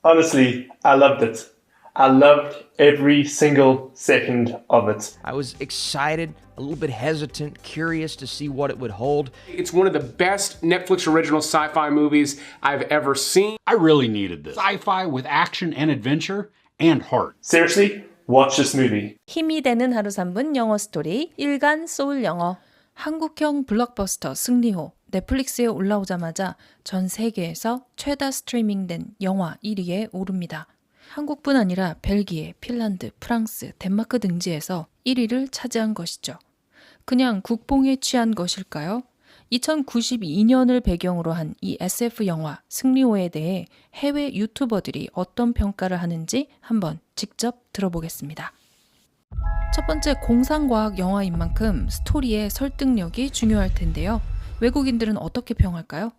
Honestly, I loved it. I loved every single second of it. I was excited, a little bit hesitant, curious to see what it would hold. It's one of the best Netflix original sci-fi movies I've ever seen. I really needed this. Sci-fi with action and adventure and heart. Seriously, watch this movie. 힘이 되는 하루 3분 영어 스토리 일간 소울 영어. 한국형 블록버스터 승리호 넷플릭스에 올라오자마자 전 세계에서 최다 스트리밍된 영화 1위에 오릅니다. 한국뿐 아니라 벨기에, 핀란드, 프랑스, 덴마크 등지에서 1위를 차지한 것이죠. 그냥 국뽕에 취한 것일까요? 2092년을 배경으로 한 이 SF 영화 승리호에 대해 해외 유튜버들이 어떤 평가를 하는지 한번 직접 들어보겠습니다. 첫 번째 공상과학 영화인 만큼 스토리의 설득력이 중요할 텐데요. 외국인들은 어떻게 평할까요?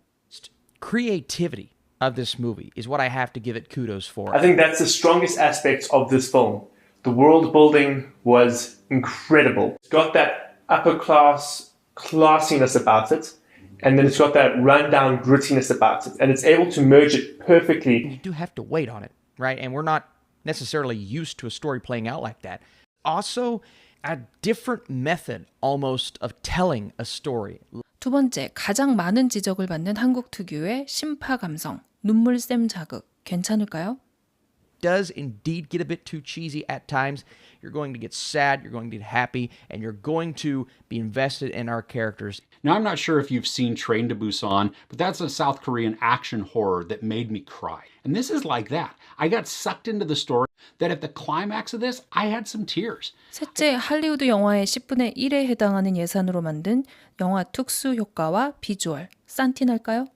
Creativity of this movie is what I have to give it kudos for. I think that's the strongest aspect of this film. The world building was incredible. It's got that upper class classiness about it, and then it's got that rundown grittiness about it, and it's able to merge it perfectly. You do have to wait on it, right? And we're not necessarily used to a story playing out like that. Also, a different method almost of telling a story. 두 번째, 가장 많은 지적을 받는 한국 특유의 신파감성, 눈물샘 자극, 괜찮을까요? Does indeed get a bit too cheesy at times. You're going to get sad, you're going to get happy, and you're going to be invested in our characters. Now, I'm not sure if you've seen Train to Busan, but that's a South Korean action horror that made me cry. And this is like that. I got sucked into the story that at the climax of this, I had some tears. 셋째, 할리우드 영화의 10분의 1에 해당하는 예산으로 만든 영화 특수효과와 비주얼, 싼티날까요?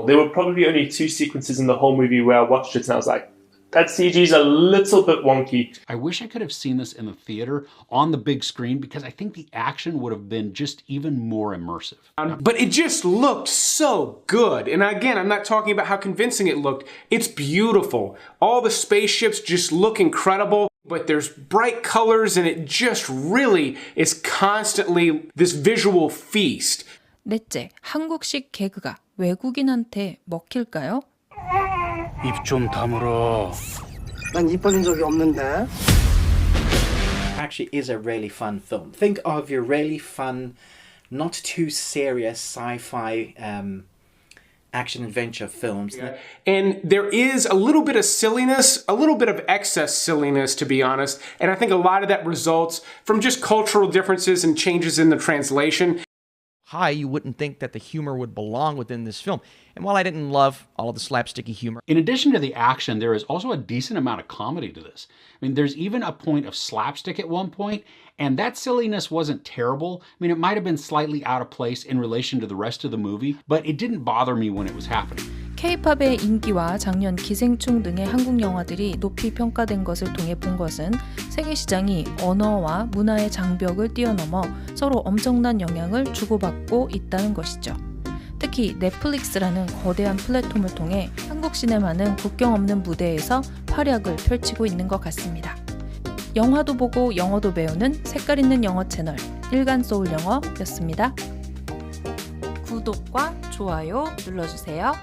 There were probably only 2 sequences in the whole movie where I watched it and I was like, that CG's a little bit wonky. I wish I could have seen this in the theater on the big screen because I think the action would have been just even more immersive. But it just looked so good. And again, I'm not talking about how convincing it looked. It's beautiful. All the spaceships just look incredible. But there's bright colors and it just really is constantly this visual feast. 넷째, 한국식 개그가 외국인한테 먹힐까요? 입 좀 다물어. 난 입 벌린 적이 없는데. Actually is a really fun film. Think of your really fun, not too serious sci-fi action adventure films. And there is a little bit of silliness, a little bit of excess silliness, to be honest. And I think a lot of that results from just cultural differences and changes in the translation. Hi, you wouldn't think that the humor would belong within this film. And while I didn't love all of the slapsticky humor, in addition to the action, there is also a decent amount of comedy to this. I mean, there's even a point of slapstick at one point, and that silliness wasn't terrible. I mean, it might have been slightly out of place in relation to the rest of the movie, but it didn't bother me when it was happening. K-팝의 인기와 작년 기생충 등의 한국 영화들이 높이 평가된 것을 통해 본 것은 세계 시장이 언어와 문화의 장벽을 뛰어넘어 서로 엄청난 영향을 주고받고 있다는 것이죠. 특히 넷플릭스라는 거대한 플랫폼을 통해 한국 시네마는 국경 없는 무대에서 활약을 펼치고 있는 것 같습니다. 영화도 보고 영어도 배우는 색깔 있는 영어 채널 일간 소울 영어였습니다. 구독과 좋아요 눌러주세요.